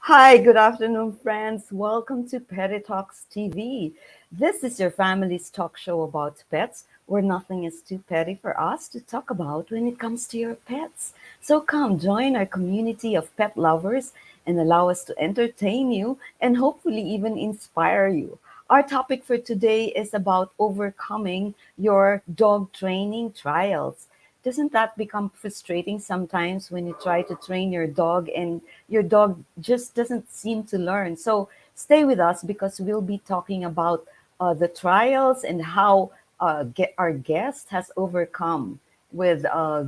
Hi, good afternoon, friends. Welcome to Petty Talks TV. This is your family's talk show about pets, where nothing is too petty for us to talk about when it comes to your pets. So come join our community of pet lovers and allow us to entertain you and hopefully even inspire you. Our topic for today is about overcoming your dog training trials. Doesn't that become frustrating sometimes when you try to train your dog and your dog just doesn't seem to learn? So stay with us because we'll be talking about the trials and how our guest has overcome with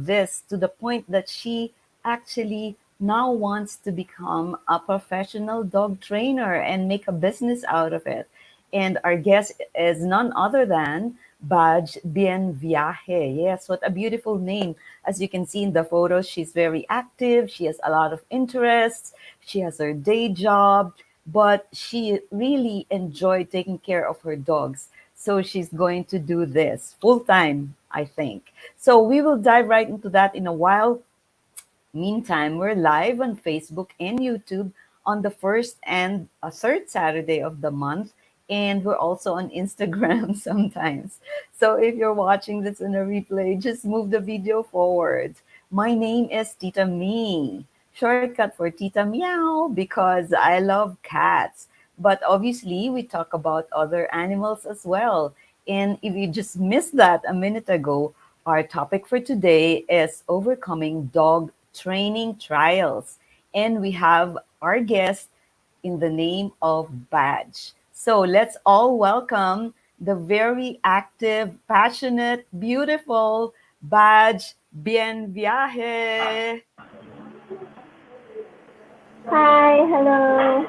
this to the point that she actually now wants to become a professional dog trainer and make a business out of it. And our guest is none other than Baj Buenviaje. Yes, what a beautiful name. As you can see in the photos, she's very active. She has a lot of interests. She has her day job, but she really enjoyed taking care of her dogs. So she's going to do this full time, I think. So we will dive right into that in a while. Meantime, we're live on Facebook and YouTube on the first and third Saturday of the month. And we're also on Instagram sometimes. So if you're watching this in a replay, just move the video forward. My name is Tita Mee. Shortcut for Tita Meow because I love cats. But obviously, we talk about other animals as well. And if you just missed that a minute ago, our topic for today is overcoming dog training trials. And we have our guest in the name of Baj. So let's all welcome the very active, passionate, beautiful Baj Bienviaje. Hi, hello.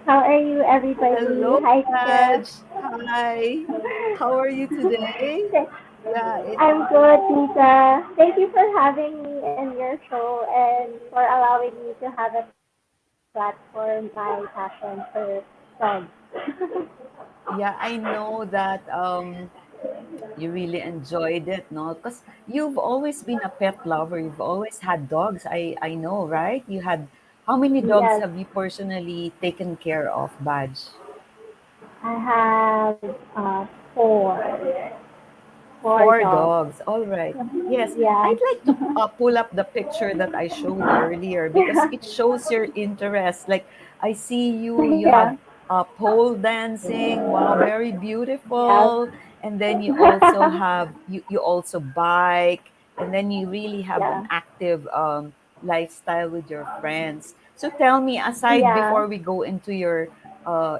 How are you, everybody? Hello, Hi, Steph. Baj. Hi. How are you today? Yeah, I'm good, Tita. Thank you for having me in your show and for allowing me to have a platform my passion for dogs. yeah, I know that you really enjoyed it, no? Because you've always been a pet lover. You've always had dogs. I know, right? You had how many dogs Yes, have you personally taken care of, Badge? I have four Four dogs. dogs. All right. Yes, Yeah. I'd like to pull up the picture that I showed earlier because it shows your interest. Like I see you Yeah. have pole dancing. Wow, very Yes. beautiful. And then you also have you also bike, and then you really have an Yeah. active lifestyle with your friends. So tell me, aside Yeah. before we go into your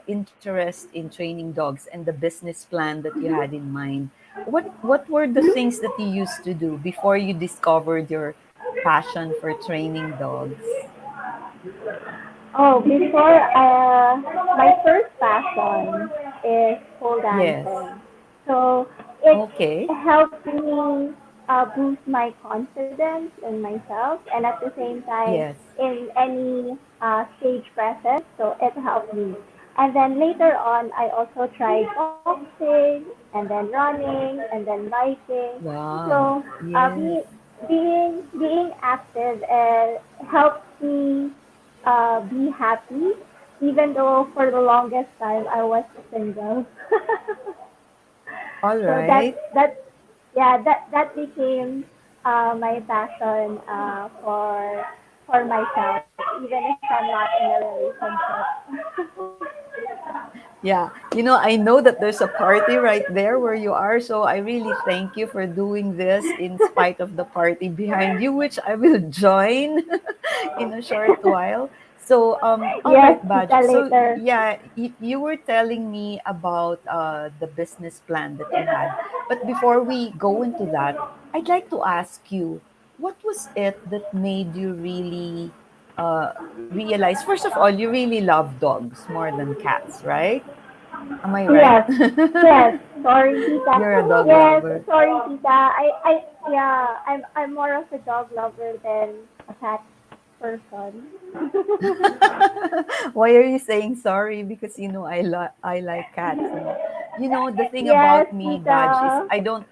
interest in training dogs and the business plan that you had in mind, what were the things that you used to do before you discovered your passion for training dogs? Oh, before my first passion is pole Yes. dancing. So it Okay. helped me boost my confidence in myself, and at the same time Yes. in any stage presence. So it helped me. And then later on, I also tried boxing, and then running, and then biking. Wow. So Yes. being active helps me be happy, even though for the longest time I was single. All So that right. that yeah that became my passion for myself, even if I'm not in a relationship. Yeah. I know that there's a party right there where you are, so I really thank you for doing this in spite of the party behind you, which I will join in a short while. So, all Yes, right, Badge. Tita, So, later. yeah, you were telling me about the business plan that you had. But before we go into that, I'd like to ask you, what was it that made you really realize? First of all, you really love dogs more than cats, right? Am I right? Yes, yes. Sorry, Tita. You're a dog Yes, lover. sorry, Tita. Yeah, I'm more of a dog lover than a cat person. Why are you saying sorry? Because I like cats, no. The thing Yes, about me, Badge, is Tita.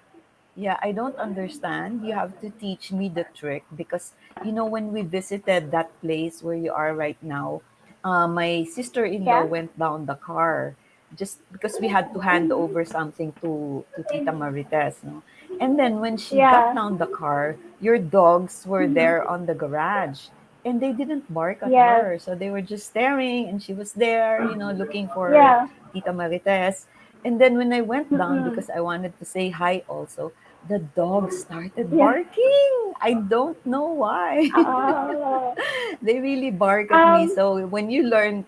I don't understand. You have to teach me the trick because when we visited that place where you are right now, my sister-in-law Yeah. went down the car just because we had to hand over something to Tita Marites, no? And then when she got Yeah. down the car, your dogs were there on the garage and they didn't bark at Yes. her. So they were just staring and she was there, looking for Yeah. Tita Marites. And then when I went down Mm-mm. because I wanted to say hi also, the dog started Yeah. barking. I don't know why. Oh. They really bark at me. Um. So when you learn,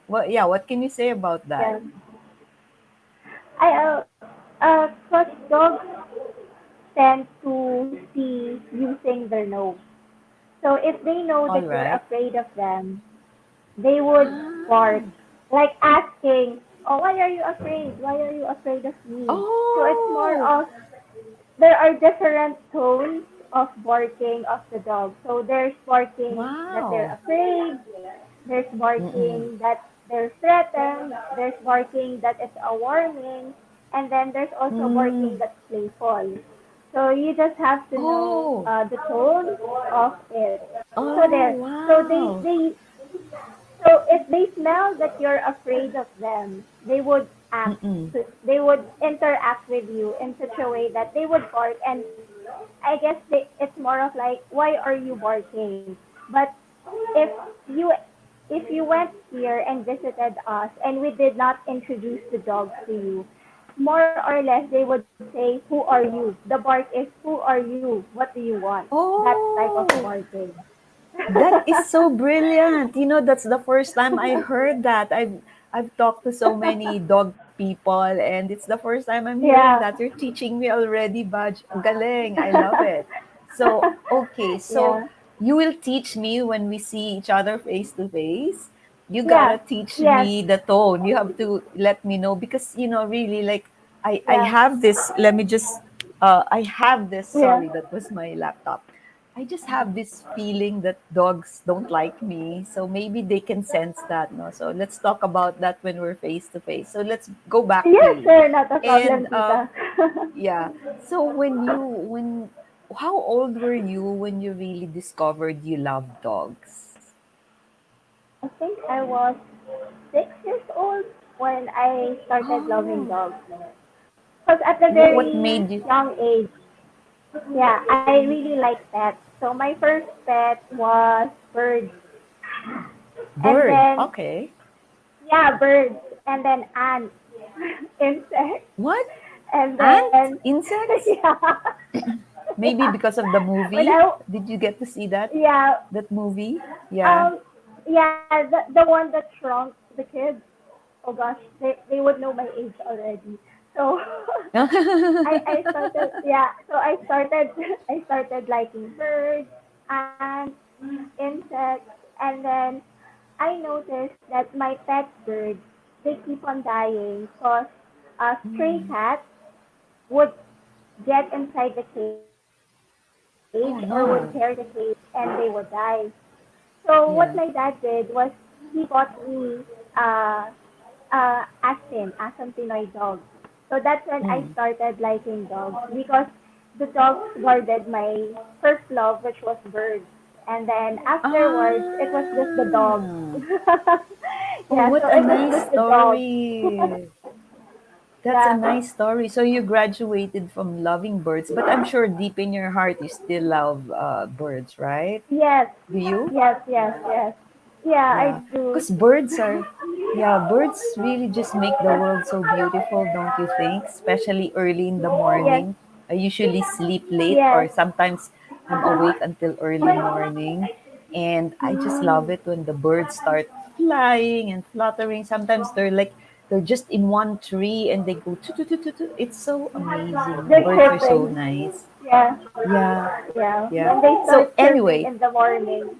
what can you say about that? Yeah. I cause dogs tend to see using their nose. So if they know All that you're right. afraid of them, they would bark, Ah. like asking, "Oh, why are you afraid? Why are you afraid of me?" So it's more Oh, of there are different tones of barking of the dog. So there's barking that they're wow. afraid, there's Mm-mm. barking that they're threatened, there's barking that it's a warning, and then there's also barking Mm. that's playful. So you just have to know Oh, the tone of it. So oh, there. So wow. so if they smell that you're afraid of them, they would act. Mm-mm. They would interact with you in such a way that they would bark, and I guess it's more of like, why are you barking? But if you if you went here and visited us and we did not introduce the dogs to you, more or less they would say, "Who are you?" The bark is, "Who are you? What do you want?" That type of Oh, barking. that is so brilliant. That's the first time I heard that. I've talked to so many dog people and it's the first time I'm hearing Yeah. that. You're teaching me already, Baj. Ang galing. I love it. So, okay. So, Yeah. you will teach me when we see each other face to face. You Yeah. gotta teach Yes. me the tone. You have to let me know because, really like I Yeah. have this, let me just I have this, Yeah. sorry, that was my laptop. I just have this feeling that dogs don't like me. So maybe they can sense that, no? So let's talk about that when we're face to face. So let's go back to Yes, you. sir. Not a And problem, Tita. yeah. So when how old were you when you really discovered you love dogs? I think I was 6 years old when I started loving Oh, dogs. Because at a what very made you young age, yeah, I really like pets. So my first pet was birds. And bird? then, Okay. yeah, birds. And then ants, insects. What? And then, Ant? Insects? yeah, Maybe yeah. because of the When movie? I, Did you get to see yeah, that movie? Yeah. um, yeah, the one that shrunk the kids. Oh gosh, they would know my age already. So I started, yeah, so I started liking birds and insects, and then I noticed that my pet birds, they keep on dying because a stray Mm. cat would get inside the cage or would tear the cage Oh and they would no. die. So what my dad did was Yeah. he bought me Aspen, Aspen Pinoy dog. So that's when I Mm. started liking dogs because the dogs guarded my first love, which was birds. And then afterwards, it was just the dog. Ah. Oh, Yeah, what so a it was nice just the dog. story. That's a Yeah. nice story. So you graduated from loving birds, but I'm sure deep in your heart you still love birds, right? Yes. Do you? Yes, yes, yes. Yeah, I Yeah, do. because birds really just make the world so beautiful, don't you think? Especially early in the Yes, morning. I usually sleep late, yes. or sometimes I'm awake until early morning. And I just love Mm. it when the birds start flying and fluttering. Sometimes they're just in one tree and they go tu tu tu tu tu. It's so amazing. They're Birds are so chirping. nice. Yeah, Yeah, yeah. yeah. When they So start chirping anyway, in the morning.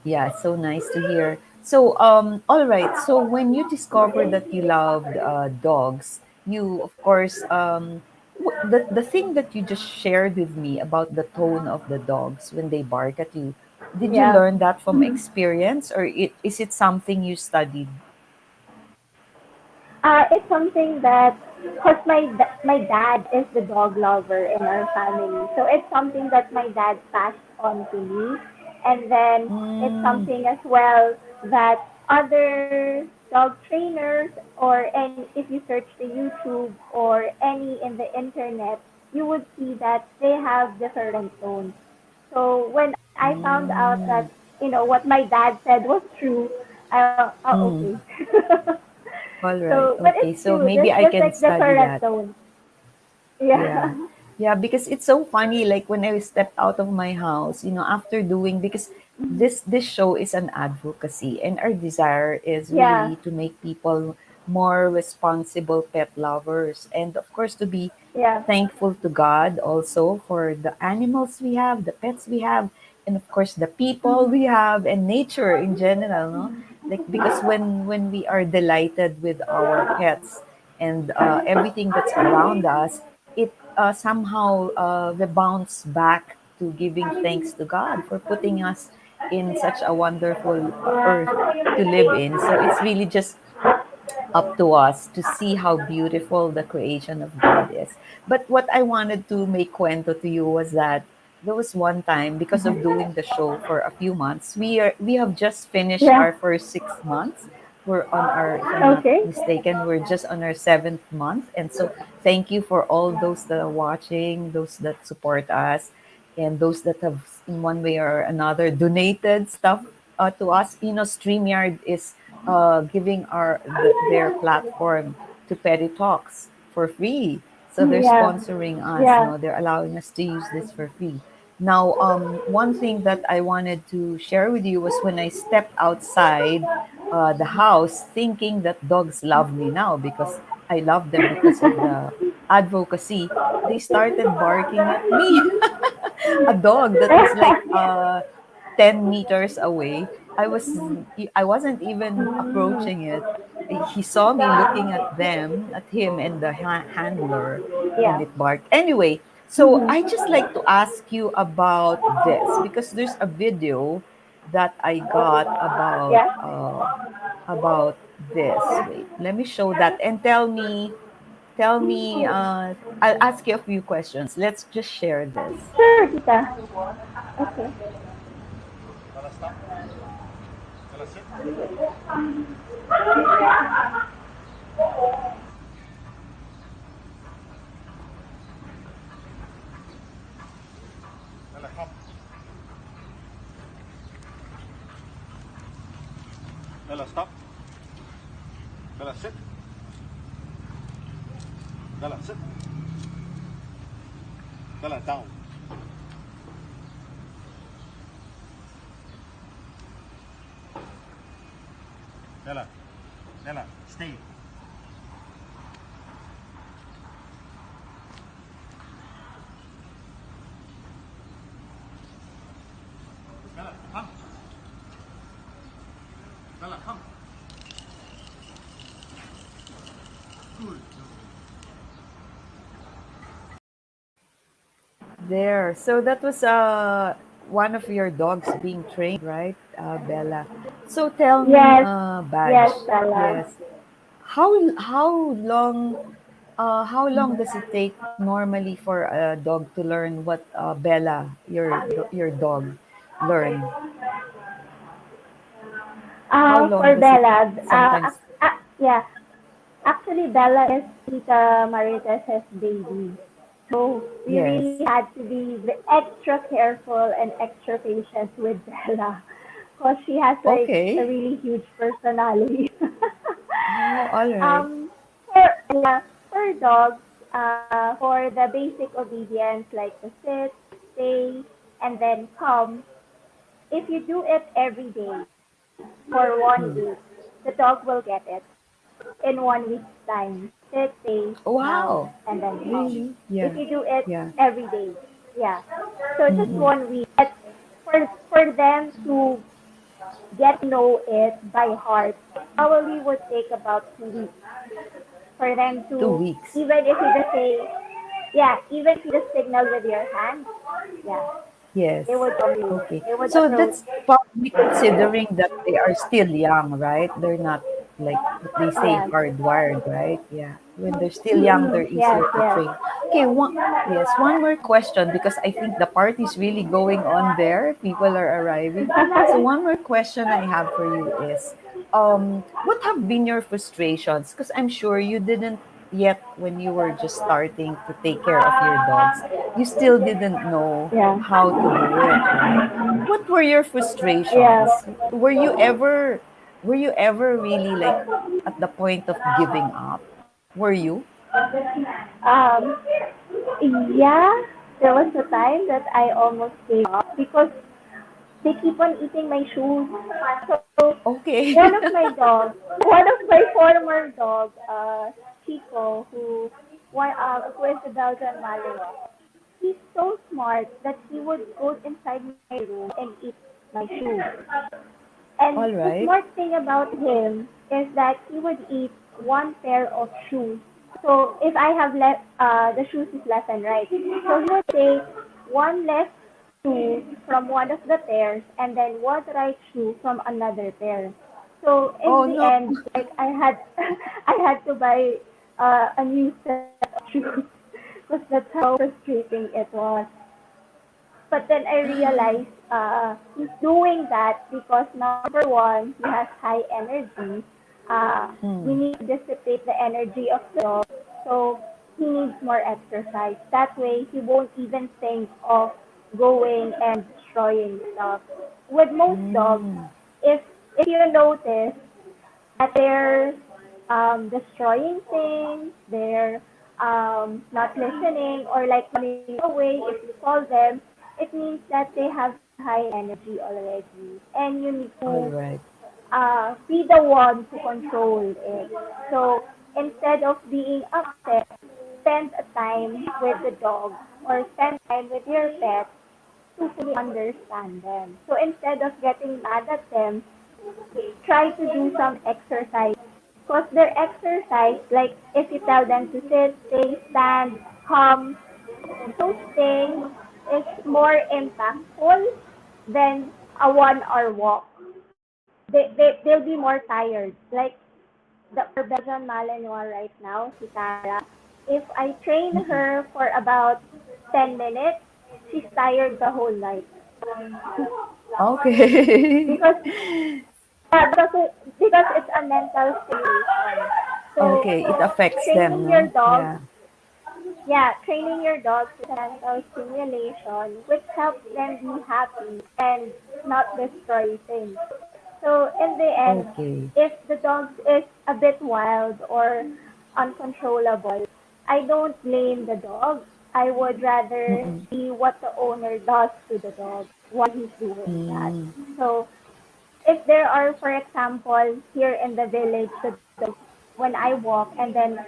yeah, so nice to hear. So, all right. So, when you discovered that you loved dogs, you, of course, the thing that you just shared with me about the tone of the dogs when they bark at you, did you Yeah. learn that from experience, or is it something you studied? It's something that, cause my dad is the dog lover in our family, so it's something that my dad passed on to me. And then it's Mm, something as well that other dog trainers, or any, if you search the YouTube or any in the internet, you would see that they have different tones. So when I found out that, mm, what my dad said was true, oh, mm. okay. All right. So, but Okay. it's So true. maybe There's I just can like study different that. tones. Yeah. Yeah. Yeah, because it's so funny like when I stepped out of my house, after doing because this show is an advocacy and our desire is Yeah. really to make people more responsible pet lovers and of course to be Yeah. thankful to God also for the animals we have, the pets we have, and of course the people we have and nature in general, no? Like because when we are delighted with our pets and everything that's around us, it somehow rebounds back to giving thanks to God for putting us in such a wonderful earth to live in. So it's really just up to us to see how beautiful the creation of God is. But what I wanted to make cuento to you was that there was one time because of doing the show for a few months, we have just finished Yeah. our first 6 months. We're on our, if I'm not Okay. mistaken, we're just on our seventh month. And so thank you for all those that are watching, those that support us, and those that have in one way or another donated stuff to us. StreamYard is giving their platform to Petty Talks for free. So they're Yeah. sponsoring us. Yeah. No, they're allowing us to use this for free. Now, one thing that I wanted to share with you was when I stepped outside the house, thinking that dogs love me now because I love them because of the advocacy. They started barking at me. A dog that was like 10 meters away. I wasn't even approaching it. He saw me looking at them, at him and the handler, and Yeah. it barked. Anyway, so I just like to ask you about this because there's a video that I got Yeah. about this. Wait, let me show that and tell me I'll ask you a few questions. Let's just share this. Sure, Tita. Okay. Bella, stop. Bella, sit. Bella, come. Bella, stop. Bella, sit. Bella, sit. Bella, down. Bella. Bella, stay. Bella, come. Bella, come. Good. There. So that was one of your dogs being trained, right, Bella? So tell me, Yes. Yes, Badge. Bella. Yes. How long does it take normally for a dog to learn what Bella, your dog, learn? How long For does it Bella, sometimes? yeah, actually Bella is Tita Marites' baby. So we Yes. really had to be extra careful and extra patient with Bella because she has like a Okay. really huge personality. Oh, all right. um, for for dogs, for the basic obedience like the sit, stay, and then come, if you do it every day for one Hmm. week, the dog will get it in 1 week's time. Sit, stay, now, Wow. and then come. Really? If Yeah. you do it Yeah. every day, yeah. So just Mm-mm. 1 week. But for them to get to know it by heart, probably would take about 2 weeks for them Two to, weeks. even if you just say, yeah, even if you just signal with your hand, yeah, Yes. they would come you. Okay. They would So approach. that's probably considering that they are still young, right? They're not. like what they say, Yes. hardwired, right? Yeah. When they're still young, they're Mm-mm. Yes, easier to yes. train. Okay, one more question because I think the party's really going on there. People are arriving. So one more question I have for you is, what have been your frustrations? Because I'm sure you didn't yet when you were just starting to take care of your dogs, you still didn't know Yeah. how to do it, right? What were your Yeah. frustrations? Were you ever really like at the point of giving up? Were you? Um, yeah, there was a time that I almost gave up because they keep on eating my shoes. So Okay. one of my former dog, Chico, who is a Belgian Malinois, he's so smart that he would go inside my room and eat my shoes. And All the right. smart thing about him is that he would eat one pair of shoes. So if I have left, the shoes is left and right. So he would take one left shoe from one of the pairs and then one right shoe from another pair. So in Oh the no. end, like I had, I had to buy a new set of shoes because that's how frustrating it was. But then I realized he's doing that because number one, he has high energy. We Mm. need to dissipate the energy of the dog, so he needs more exercise. That way, he won't even think of going and destroying stuff. With most dogs, Mm. if you notice that they're destroying things, they're not listening, or like running away if you call them, it means that they have high energy already. And you need All to right. be the one to control it. So instead of being upset, spend a time with the dog or spend time with your pet to fully understand them. So instead of getting mad at them, try to do some exercise. Because their exercise, like if you tell them to sit, stay, stand, come, those things is more impactful than a 1 hour walk. They'll be more tired. Like our Belgian Malinois right now, si Tara, if I train Mm-mm. her for about 10 minutes, she's tired the whole night. Okay. Because because it's a mental stimulation. So Okay, it affects them, training your no? dog, Yeah. yeah, training your dog is a mental stimulation, which helps them be happy and not destroy things. So in the end, Okay. if the dog is a bit wild or uncontrollable, I don't blame the dog. I would rather Mm-mm. see what the owner does to the dog, why he's doing that. Mm. So if there are, for example, here in the village, the dogs, when I walk and then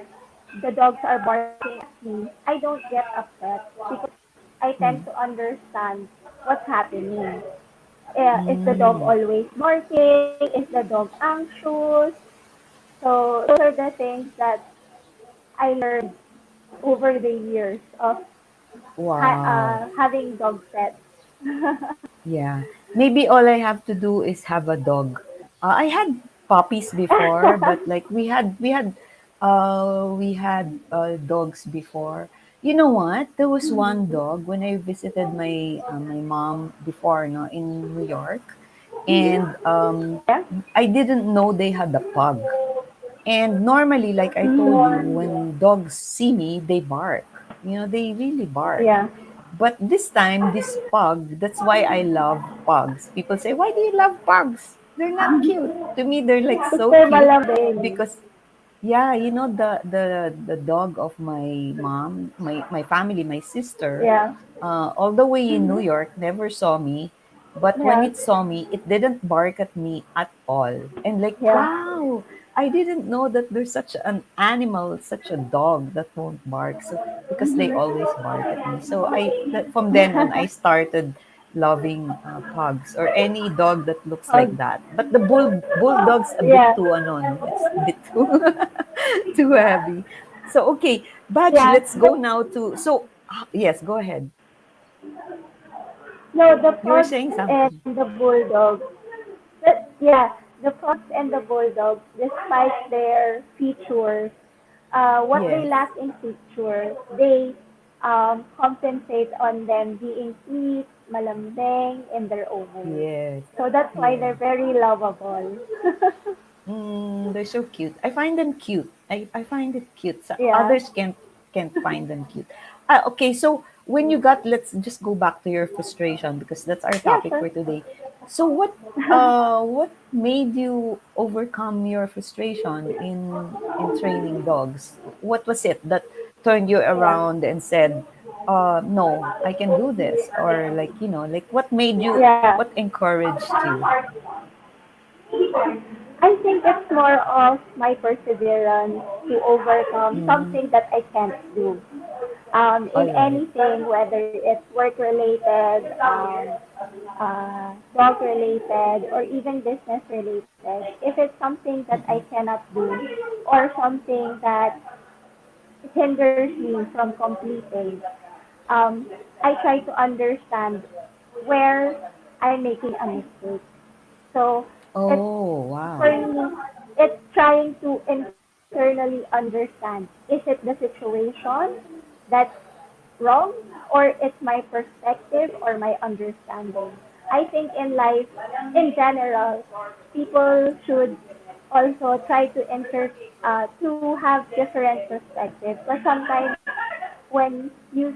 the dogs are barking at me, I don't get upset because I tend Mm. to understand what's happening. Is the dog Mm. always barking? Is the dog anxious? So those are the things that I learned over the years of Wow. having dog pets. Yeah. Maybe all I have to do is have a dog. I had puppies before, but like we had dogs before. You know what? There was one dog when I visited my mom before, no, in New York, and Yeah. I didn't know they had a pug. And normally, like I told you, when dogs see me, they bark. They really bark. Yeah. But this time, this pug, that's why I love pugs. People say, why do you love pugs? They're not cute. To me, they're like Because so they're cute malambing. because yeah, the dog of my mom, my family, my sister, Yeah. all the way in New York, never saw me. But when Yeah. it saw me, it didn't bark at me at all. And like, Yeah. wow, I didn't know that there's such an animal, such a dog that won't bark. So because they always bark at me. So from then on, I started loving pugs or any dog that looks like Hug. that. But the bulldog's a bit Yeah. too ano, no? It's a bit too too heavy. So okay, Baj, Yeah. let's go now to yes, go ahead. No, the You were pug saying and something. the bulldog. But yeah. the fox and the bulldogs, despite their features, what they Yes. lack in features, they compensate on them being sweet, malambing in their own way. Yes. So that's why they're Yeah. very lovable. They're so cute. I find them cute. I find it cute. So Yeah. others can't find them cute. Okay, so when you got, let's just go back to your frustration because that's our Yeah, topic sure. for today. So what made you overcome your frustration in training dogs? What was it that turned you Yeah. around and said, no, I can do this? Or like, like what made you, Yeah. what encouraged you? I think it's more of my perseverance to overcome Mm-hmm. something that I can't do. All In right. anything, whether it's work related, dog related, or even business related, if it's something that I Mm-mm. cannot do or something that hinders me from completing, um, I try to understand where I'm making a mistake. So it's Oh, for wow. me, it's trying to internally understand. Is it the situation that's wrong, or it's my perspective or my understanding? I think in life, in general, people should also try to have different perspectives. But sometimes when you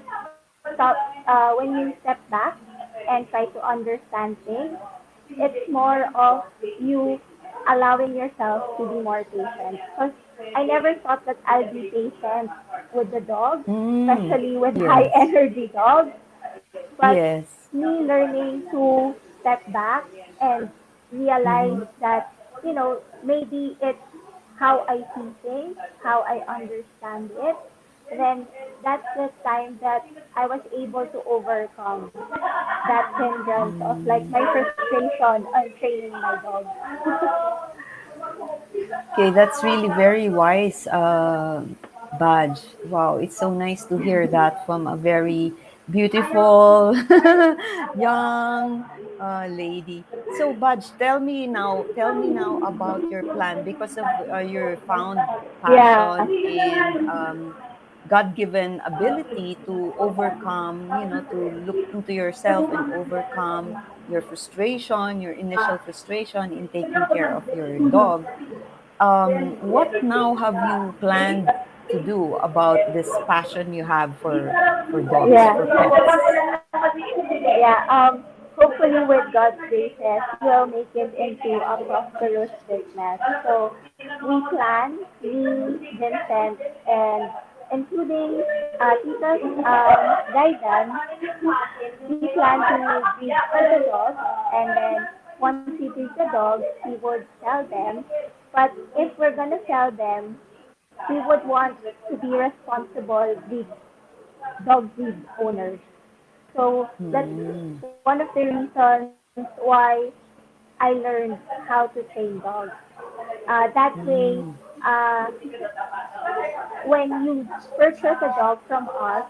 when you step back and try to understand things, it's more of you allowing yourself to be more patient. Because I never thought that I'll be patient with the dog, Mm, especially with high yes, energy dogs. But yes. me learning to step back and realize Mm-hmm. that, maybe it's how I see things, how I understand it, then that's the time that I was able to overcome that hindrance of like Mm. my frustration on training my dog. Okay, that's really very wise, Badge. Wow, it's so nice to hear that from a very beautiful, young lady. So, Badge, tell me now about your plan because of your found Yeah. passion and God-given ability to overcome, to look into yourself and overcome your frustration, your initial frustration in taking care of your dog. What now have you planned to do about this passion you have for dogs, for pets? Yeah. Hopefully with God's graces, we'll make it into a prosperous business. So we plan, me, Vincent, and including Tita's guidance, we plan to breed for the dogs, and then once we breed the dogs, we would sell them. But if we're gonna sell them, we would want to be responsible dog breed owners. So that's Mm, one of the reasons why I learned how to train dogs. That way, mm, uh, when you purchase a dog from us,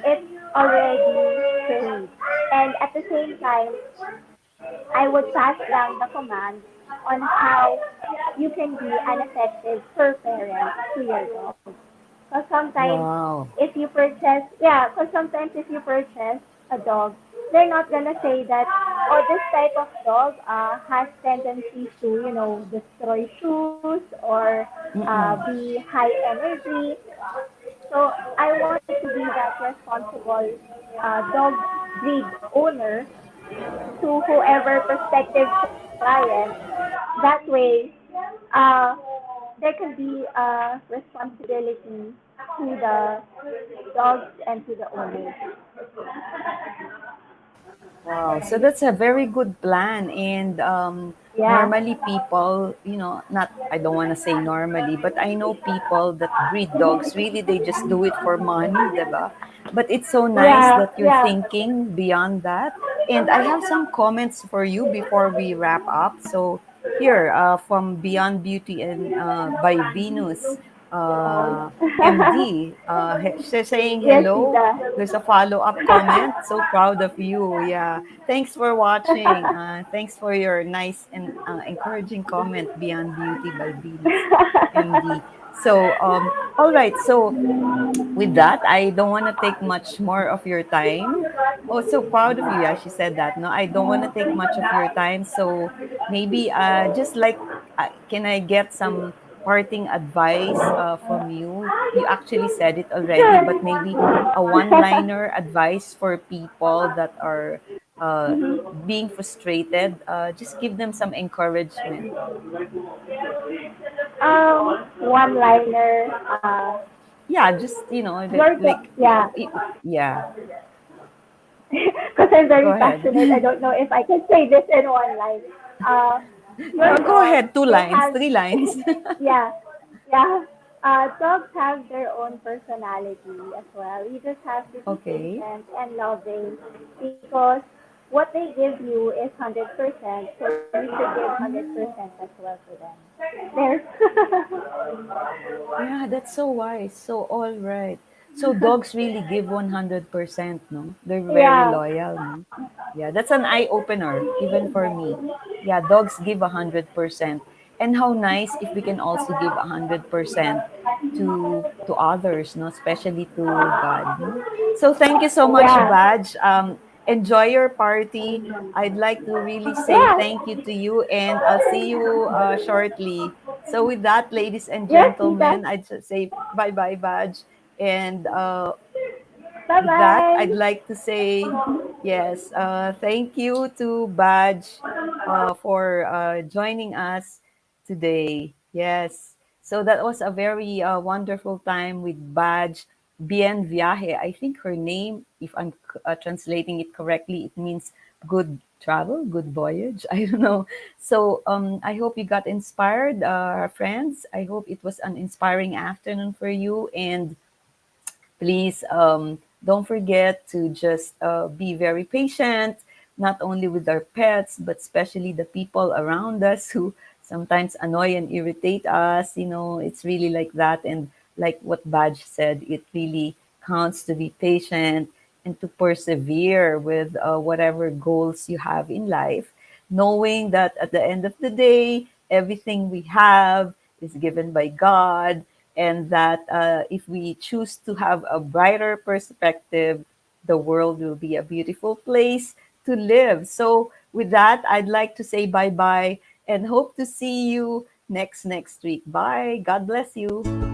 it's already trained. And at the same time, I would pass down the command on how you can be an effective fur parent to your dog. Because sometimes wow. if you purchase a dog, they're not gonna say that, oh, this type of dog has tendencies to, destroy shoes or Mm-mm. be high energy. So I wanted to be that responsible dog breed owner to whoever prospective client. That way, uh, there can be responsibility to the dogs and to the owners. Wow. So that's a very good plan. And Yeah. normally people, not, I don't want to say normally, but I know people that breed dogs, really, they just do it for money, diba? But it's so nice Yeah, that you're yeah. thinking beyond that. And I have some comments for you before we wrap up. So here, from Beyond Beauty and by Venus. Oh. uh, MD. She's saying Yes, hello. Tita. There's a follow-up comment. So proud of you. Yeah. Thanks for watching. Thanks for your nice and encouraging comment, Beyond Beauty by Beans MD. So, all right. So, with that, I don't want to take much more of your time. Oh, so proud of you. Yeah, she said that. No, I don't want to take much of your time. So maybe just like, can I get some parting advice from you? You actually said it already, but maybe a one-liner advice for people that are uh, being frustrated. Just give them some encouragement. One liner. Yeah, just Yeah, yeah. because I'm Go very ahead. passionate. I don't know if I can say this in one line. Uh, your No, go dogs, ahead. Two they lines, have, three lines. yeah, yeah. Dogs have their own personality as well. You just have to be Okay. patient and loving because what they give you is 100%, so you should give 100% as well to them. There's, Yeah, that's so wise. So all right. So dogs really give 100%, no? They're very yeah, loyal, no? Yeah, that's an eye opener even for me. Yeah, dogs give 100%. And how nice if we can also give 100% to others, no? Especially to God, no? So thank you so much, yeah, Badge. Enjoy your party. I'd like to really say yeah. thank you to you, and I'll see you shortly. So with that, ladies and Yes, Tita. gentlemen, I'd just say bye bye, Badge. And Bye with that, I'd bye. like to say yes, thank you to Badge for joining us today. Yes. So that was a very wonderful time with Badge Viaje. I think her name, if I'm translating it correctly, it means good travel, good voyage. I don't know. So I hope you got inspired, friends. I hope it was an inspiring afternoon for you. And please don't forget to just be very patient, not only with our pets, but especially the people around us who sometimes annoy and irritate us. You know, it's really like that. And like what Badge said, it really counts to be patient and to persevere with whatever goals you have in life, knowing that at the end of the day, everything we have is given by God, and that if we choose to have a brighter perspective, the world will be a beautiful place to live. So, with that, I'd like to say bye bye and hope to see you next week. Bye. God bless you.